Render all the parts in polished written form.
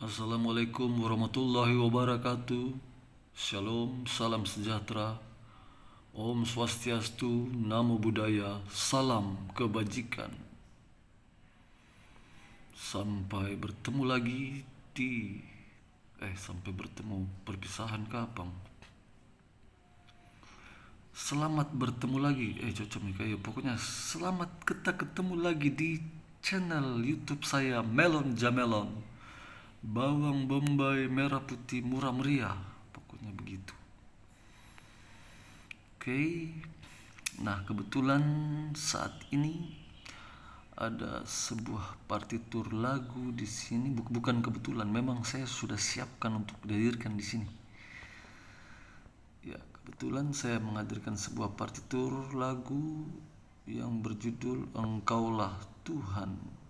Assalamualaikum warahmatullahi wabarakatuh. Shalom, salam sejahtera. Om Swastiastu, Namo Buddhaya, salam kebajikan. Sampai bertemu lagi di sampai bertemu perpisahan kapan? Selamat bertemu lagi. Cocok nih kayak pokoknya selamat kita ketemu lagi di channel YouTube saya Melon Jamelon. Bawang bombay merah putih murah meriah. Pokoknya begitu. Oke. Nah, kebetulan saat ini ada sebuah partitur lagu di sini. Bukan kebetulan, memang saya sudah siapkan untuk dihadirkan di sini. Ya, kebetulan saya menghadirkan sebuah partitur lagu yang berjudul Engkaulah Tuhan.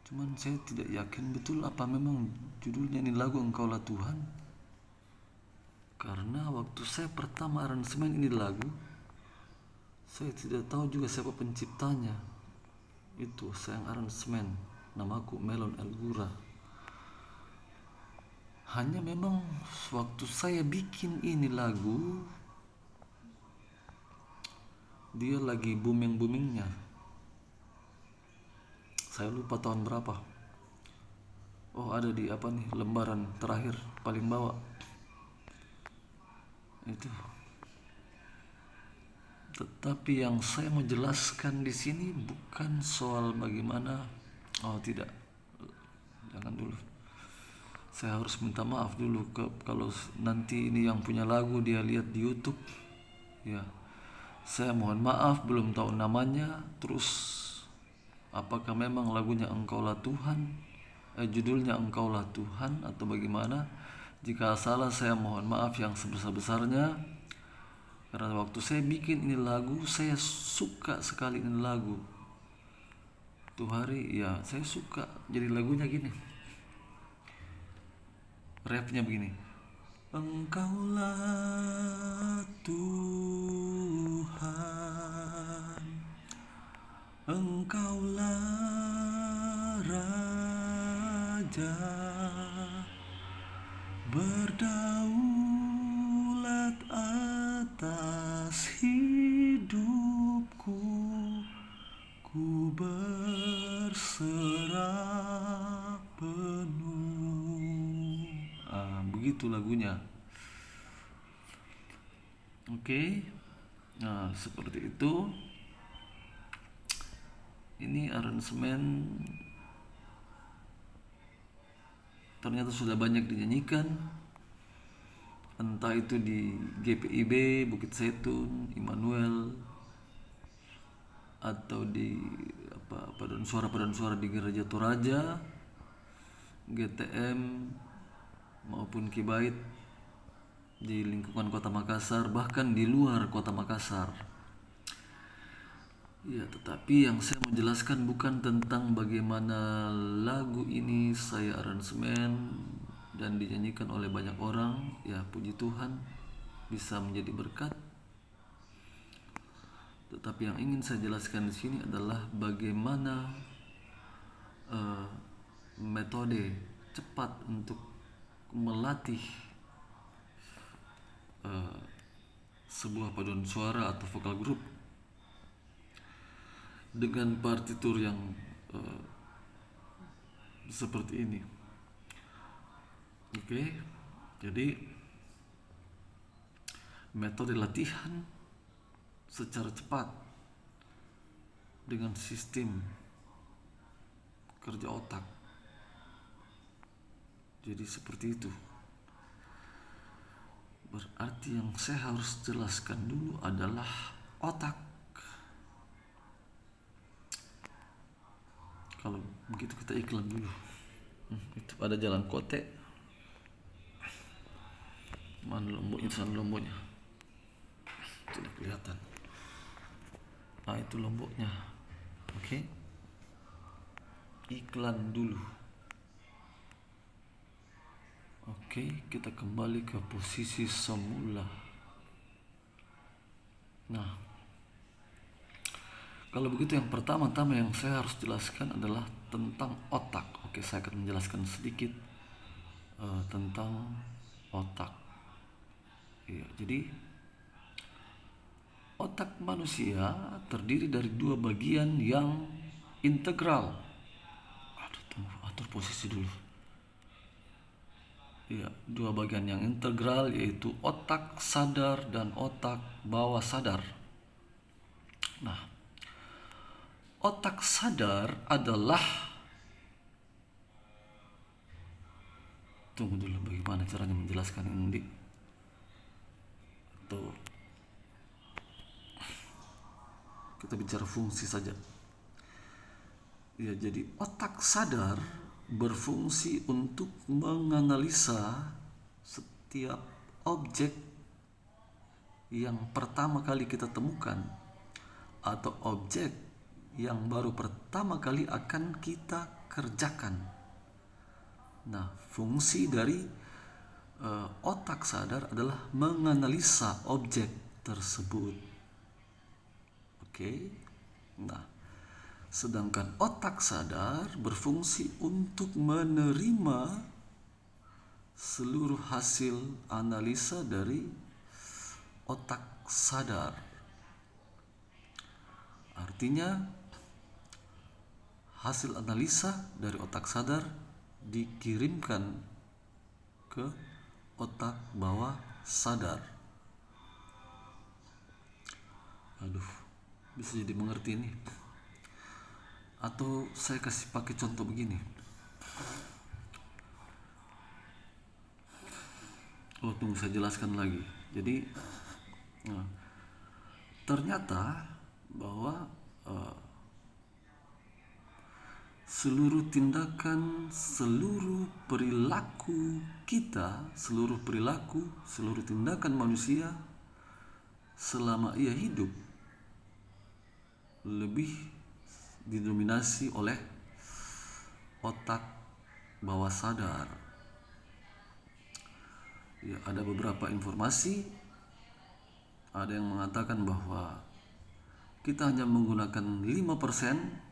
Cuman saya tidak yakin betul apa memang judulnya ini lagu Engkaulah Tuhan. Karena waktu saya pertama aransemen ini lagu, saya tidak tahu juga siapa penciptanya. Itu saya yang aransemen, namaku Melon Elgura. Hanya memang waktu saya bikin ini lagu, dia lagi booming-boomingnya. Saya lupa tahun berapa. Oh, ada di lembaran terakhir paling bawah. Itu. Tetapi yang saya mau jelaskan di sini bukan soal bagaimana. Oh, tidak. Jangan dulu. Saya harus minta maaf dulu kalau nanti ini yang punya lagu dia lihat di YouTube. Ya. Saya mohon maaf belum tahu namanya. Terus apakah memang lagunya Engkaulah Tuhan? Judulnya Engkaulah Tuhan atau bagaimana? Jika salah saya mohon maaf yang sebesar-besarnya. Karena waktu saya bikin ini lagu, saya suka sekali ini lagu. Tuh hari ya saya suka. Jadi lagunya gini. Rapnya begini. Engkaulah Tuhan, Engkaulah Raja, berdaulat atas hidupku, ku berserah penuh. Begitu lagunya. Oke. Nah, seperti itu. Ini aransemen ternyata sudah banyak dinyanyikan, entah itu di GPIB, Bukit Setun, Immanuel, atau di paduan suara di Gereja Toraja, GTM maupun Kibait di lingkungan Kota Makassar, bahkan di luar Kota Makassar. Ya, tetapi yang saya mau jelaskan bukan tentang bagaimana lagu ini saya aransemen dan dinyanyikan oleh banyak orang. Ya, puji Tuhan bisa menjadi berkat. Tetapi yang ingin saya jelaskan di sini adalah bagaimana metode cepat untuk melatih sebuah paduan suara atau vokal group dengan partitur yang seperti ini. Oke, jadi metode latihan secara cepat dengan sistem kerja otak. Jadi seperti itu. Berarti yang saya harus jelaskan dulu adalah otak. Kalau begitu kita iklan dulu. Itu ada jalan kote. Mana lomboknya, sana lomboknya. Tidak kelihatan. Itu lomboknya. Oke. Iklan dulu. Oke, kita kembali ke posisi semula. Nah, Kalau begitu yang pertama-tama yang saya harus jelaskan adalah tentang otak. Oke, saya akan menjelaskan sedikit tentang otak. Ya, jadi otak manusia terdiri dari dua bagian yang integral. Aduh, tunggu, atur posisi dulu. Ya, dua bagian yang integral yaitu otak sadar dan otak bawah sadar. Nah, otak sadar adalah, tunggu dulu, bagaimana caranya menjelaskan ini? Atau kita bicara fungsi saja. Ya, jadi otak sadar berfungsi untuk menganalisa setiap objek yang pertama kali kita temukan atau objek yang baru pertama kali akan kita kerjakan. Nah, fungsi dari otak sadar adalah menganalisa objek tersebut. Oke. Nah, sedangkan otak sadar berfungsi untuk menerima seluruh hasil analisa dari otak sadar. Artinya, hasil analisa dari otak sadar dikirimkan ke otak bawah sadar. Aduh, bisa jadi mengerti ini. Atau saya kasih pakai contoh begini. Tunggu, saya jelaskan lagi. Jadi ternyata bahwa seluruh tindakan, seluruh perilaku kita, seluruh tindakan manusia selama ia hidup lebih didominasi oleh otak bawah sadar. Ya, ada beberapa informasi, ada yang mengatakan bahwa kita hanya menggunakan 5%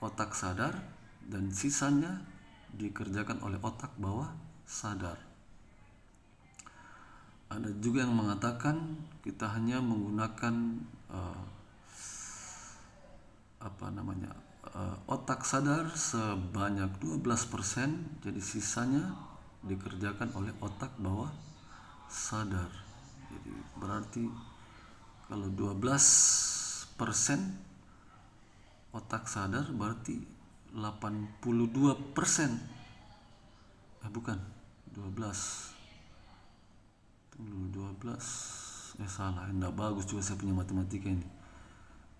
otak sadar dan sisanya dikerjakan oleh otak bawah sadar. Ada juga yang mengatakan kita hanya menggunakan otak sadar sebanyak 12%, jadi sisanya dikerjakan oleh otak bawah sadar. Jadi berarti kalau 12% otak sadar berarti 82%. Bukan, 12. Tunggu, 12. Salah, enggak bagus juga saya punya matematika ini.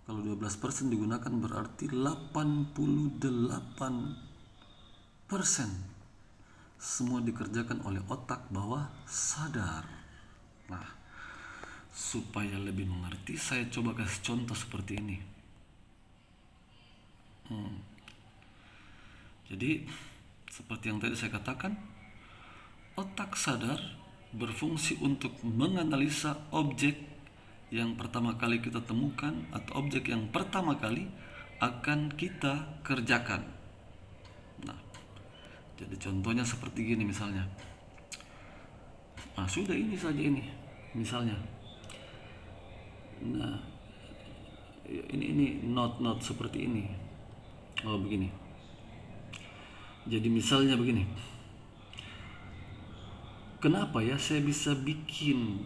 Kalau 12% digunakan berarti 88%. Semua dikerjakan oleh otak bawah sadar. Nah, supaya lebih mengerti, saya coba kasih contoh seperti ini. Jadi, seperti yang tadi saya katakan, otak sadar berfungsi untuk menganalisa objek yang pertama kali kita temukan atau objek yang pertama kali akan kita kerjakan. Nah, jadi contohnya seperti gini misalnya. Sudah ini saja ini misalnya. Nah, ini note seperti ini. Begini. Jadi misalnya begini. Kenapa ya saya bisa bikin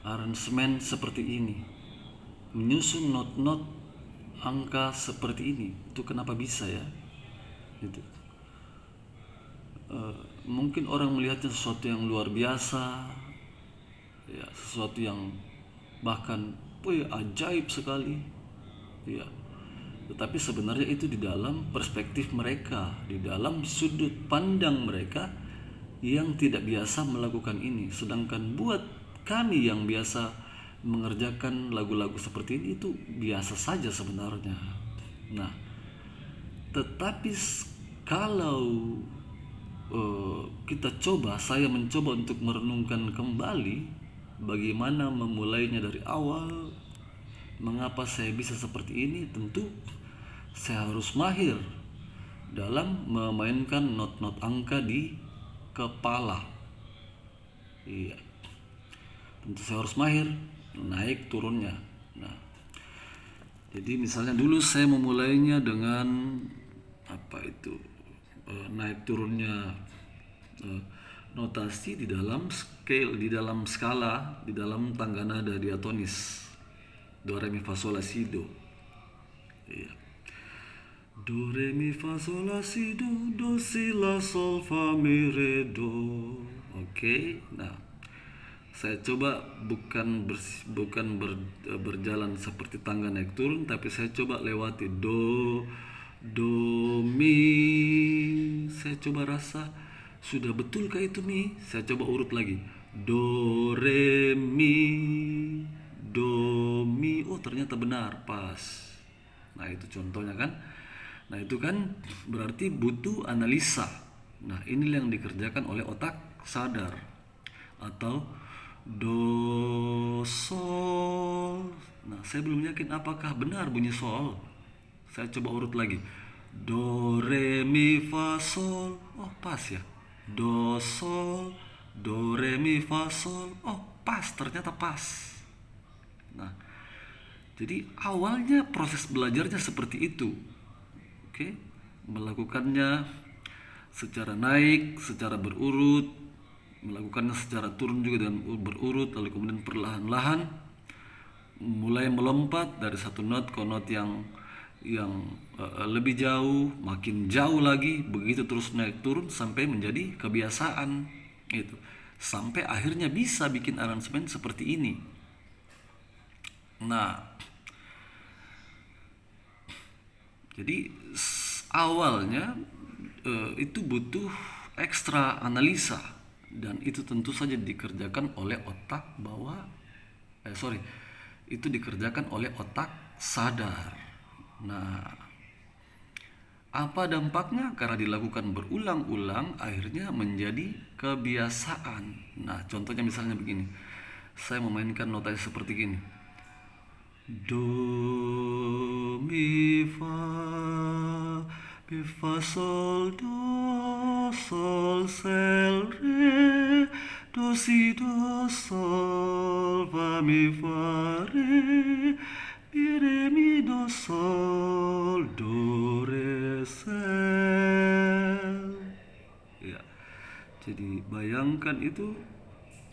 aransemen seperti ini, menyusun not angka seperti ini? Itu kenapa bisa ya? Gitu. Mungkin orang melihatnya sesuatu yang luar biasa, ya, sesuatu yang bahkan ajaib sekali, ya. Tetapi sebenarnya itu di dalam perspektif mereka, di dalam sudut pandang mereka yang tidak biasa melakukan ini. Sedangkan buat kami yang biasa mengerjakan lagu-lagu seperti ini, itu biasa saja sebenarnya. Nah, tetapi kalau saya mencoba untuk merenungkan kembali bagaimana memulainya dari awal, Mengapa saya bisa seperti ini? Tentu saya harus mahir dalam memainkan not-not angka di kepala. Iya, tentu saya harus mahir naik turunnya. Nah, jadi misalnya dulu saya memulainya dengan apa itu naik turunnya notasi di dalam scale, di dalam skala, di dalam tangga nada diatonis do re mi fa sol la si do. Iya. Do re mi fa sol la si do si la sol fa mi re do. Oke. Nah, saya coba bukan berjalan seperti tangga naik turun, tapi saya coba lewati do mi. Saya coba rasa sudah betulkah itu mi? Saya coba urut lagi. Do re mi, do mi. Oh, ternyata benar, pas. Nah, itu contohnya kan. Nah, itu kan berarti butuh analisa. Nah, inilah yang dikerjakan oleh otak sadar. Atau do sol. Nah, saya belum yakin apakah benar bunyi sol. Saya coba urut lagi. Do re mi fa sol. Oh, pas ya. Do sol, do re mi fa sol. Oh, pas, ternyata pas. Nah, jadi awalnya proses belajarnya seperti itu. Oke, melakukannya secara naik, secara berurut, melakukannya secara turun juga dan berurut, lalu kemudian perlahan-lahan mulai melompat dari satu not ke not yang lebih jauh, makin jauh lagi, begitu terus naik turun sampai menjadi kebiasaan itu, sampai akhirnya bisa bikin aransemen seperti ini. Nah, jadi awalnya itu butuh ekstra analisa, dan itu tentu saja dikerjakan oleh otak bawah. Itu dikerjakan oleh otak sadar. Nah, apa dampaknya? Karena dilakukan berulang-ulang, akhirnya menjadi kebiasaan. Nah, contohnya misalnya begini. Saya memainkan notasi seperti gini. Do, mi, fa, sol, do, sol, sel, re, do, si, do, sol, fa, mi, re, mi, re, mi, do, sol, do, re, sel. Ya, jadi bayangkan itu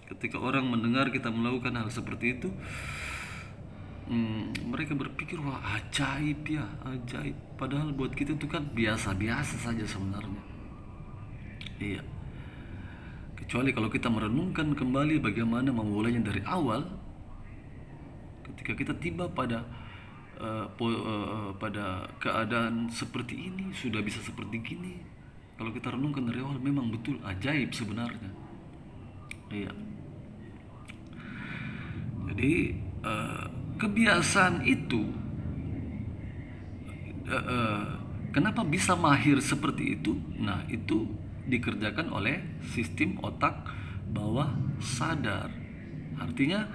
ketika orang mendengar kita melakukan hal seperti itu, mereka berpikir wah ajaib ya, ajaib. Padahal buat kita itu kan biasa-biasa saja sebenarnya. Iya. Kecuali kalau kita merenungkan kembali bagaimana memulainya dari awal, ketika kita tiba pada keadaan seperti ini, sudah bisa seperti gini. Kalau kita renungkan dari awal, memang betul ajaib sebenarnya. Iya. Jadi kebiasaan itu, kenapa bisa mahir seperti itu? Nah, itu dikerjakan oleh sistem otak bawah sadar. Artinya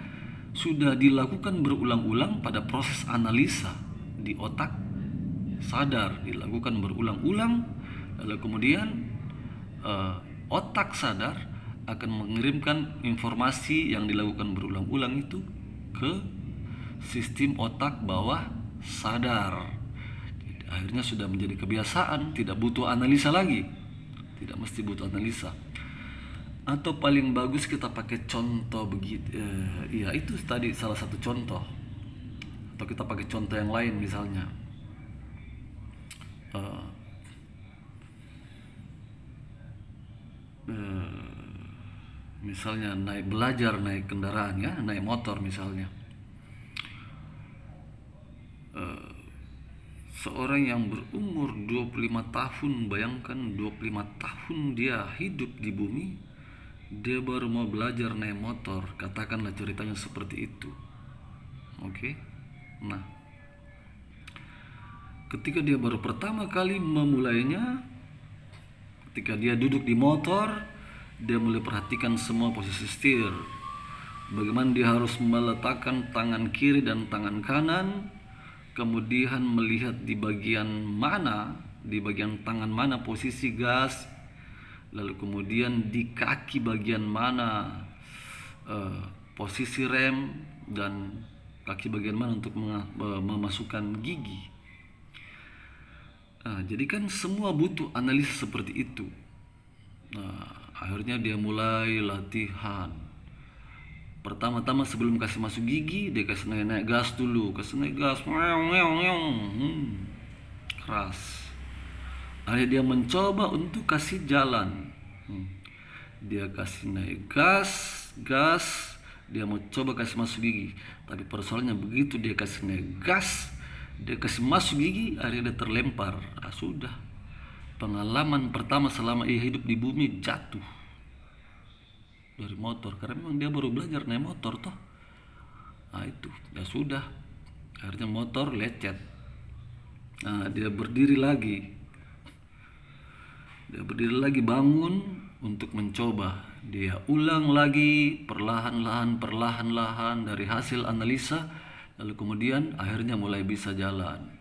sudah dilakukan berulang-ulang pada proses analisa di otak sadar, dilakukan berulang-ulang, lalu kemudian otak sadar akan mengirimkan informasi yang dilakukan berulang-ulang itu ke sistem otak bawah sadar. Akhirnya sudah menjadi kebiasaan, tidak butuh analisa lagi, tidak mesti butuh analisa. Atau paling bagus kita pakai contoh begitu, ya itu tadi salah satu contoh. Atau kita pakai contoh yang lain, misalnya misalnya belajar naik kendaraan, ya, naik motor misalnya. Seorang yang berumur 25 tahun, bayangkan 25 tahun dia hidup di bumi, dia baru mau belajar naik motor, katakanlah ceritanya seperti itu. Oke. Nah, ketika dia baru pertama kali memulainya, ketika dia duduk di motor, dia mulai perhatikan semua posisi setir, bagaimana dia harus meletakkan tangan kiri dan tangan kanan, kemudian melihat di bagian tangan mana posisi gas, lalu kemudian di kaki bagian mana posisi rem, dan kaki bagian mana untuk memasukkan gigi. Nah, jadi kan semua butuh analisa seperti itu. Nah, akhirnya dia mulai latihan. Pertama-tama sebelum kasih masuk gigi, dia kasih naik gas dulu, keras. Akhirnya dia mencoba untuk kasih jalan. Dia kasih naik gas, dia mau coba kasih masuk gigi. Tapi persoalannya begitu dia kasih naik gas, dia kasih masuk gigi, akhirnya dia terlempar. Sudah. Pengalaman pertama selama ia hidup di bumi, jatuh dari motor, karena memang dia baru belajar naik motor toh. Itu ya sudah, akhirnya motor lecet. Dia berdiri lagi, bangun untuk mencoba. Dia ulang lagi perlahan-lahan dari hasil analisa, lalu kemudian akhirnya mulai bisa jalan.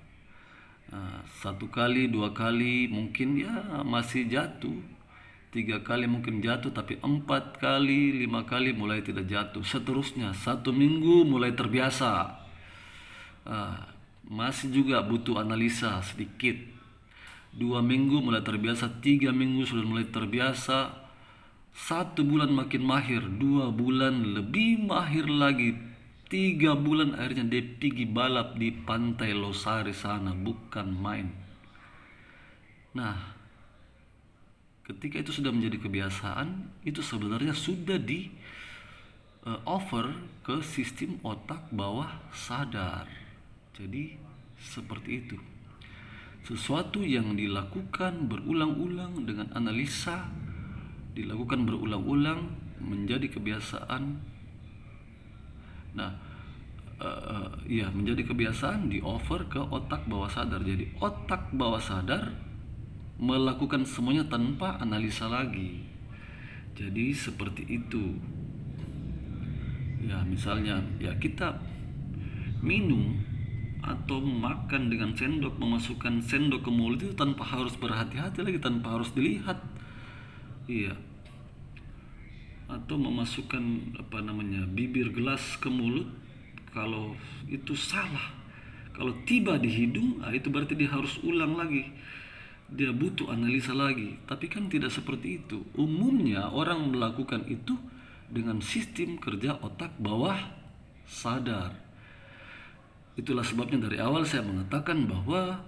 1 kali, 2 kali mungkin ya masih jatuh, 3 kali mungkin jatuh, tapi 4 kali, 5 kali mulai tidak jatuh. Seterusnya 1 minggu mulai terbiasa. Masih juga butuh analisa sedikit. 2 minggu mulai terbiasa, 3 minggu sudah mulai terbiasa, 1 bulan makin mahir, 2 bulan lebih mahir lagi, 3 bulan akhirnya dia pergi balap di pantai Losari sana, bukan main. Nah, ketika itu sudah menjadi kebiasaan, itu sebenarnya sudah di over ke sistem otak bawah sadar. Jadi seperti itu. Sesuatu yang dilakukan berulang-ulang dengan analisa, dilakukan berulang-ulang menjadi kebiasaan. Nah, menjadi kebiasaan di over ke otak bawah sadar. Jadi otak bawah sadar melakukan semuanya tanpa analisa lagi. Jadi seperti itu. Ya, misalnya ya kita minum atau makan dengan sendok, memasukkan sendok ke mulut itu tanpa harus berhati-hati lagi, tanpa harus dilihat. Iya. Atau memasukkan bibir gelas ke mulut, kalau itu salah, kalau tiba di hidung, itu berarti dia harus ulang lagi, dia butuh analisa lagi. Tapi kan tidak seperti itu. Umumnya orang melakukan itu dengan sistem kerja otak bawah sadar. Itulah sebabnya dari awal saya mengatakan bahwa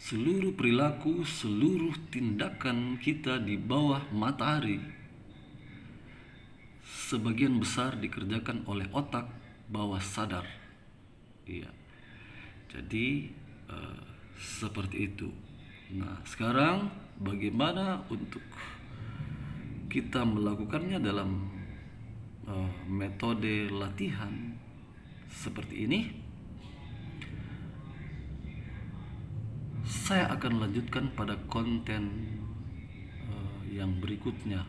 seluruh perilaku, seluruh tindakan kita di bawah matahari sebagian besar dikerjakan oleh otak bawah sadar. Iya. Jadi seperti itu. Nah, sekarang bagaimana untuk kita melakukannya dalam metode latihan seperti ini? Saya akan lanjutkan pada konten yang berikutnya,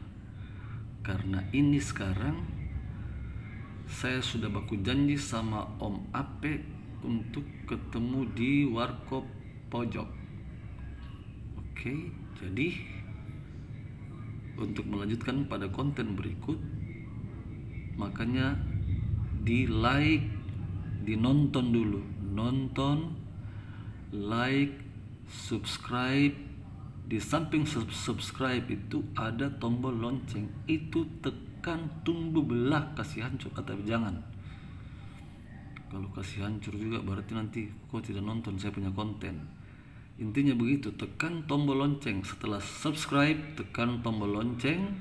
karena ini sekarang saya sudah baku janji sama Om Ape untuk ketemu di Warkop Pojok. Oke, jadi untuk melanjutkan pada konten berikut, makanya di like, dinonton dulu, nonton, like, subscribe. Di samping subscribe itu ada tombol lonceng, itu tekan, tunggu belah, kasih hancur atau jangan. Kalau kasih hancur juga berarti nanti kau tidak nonton saya punya konten. Intinya begitu, tekan tombol lonceng. Setelah subscribe, tekan tombol lonceng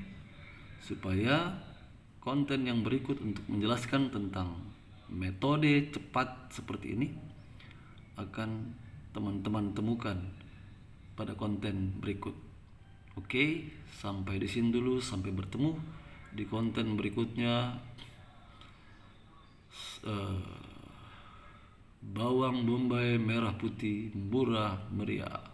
supaya konten yang berikut untuk menjelaskan tentang metode cepat seperti ini akan teman-teman temukan pada konten berikut. Oke, sampai di sini dulu, sampai bertemu di konten berikutnya. Bawang bombay merah putih murah meriah.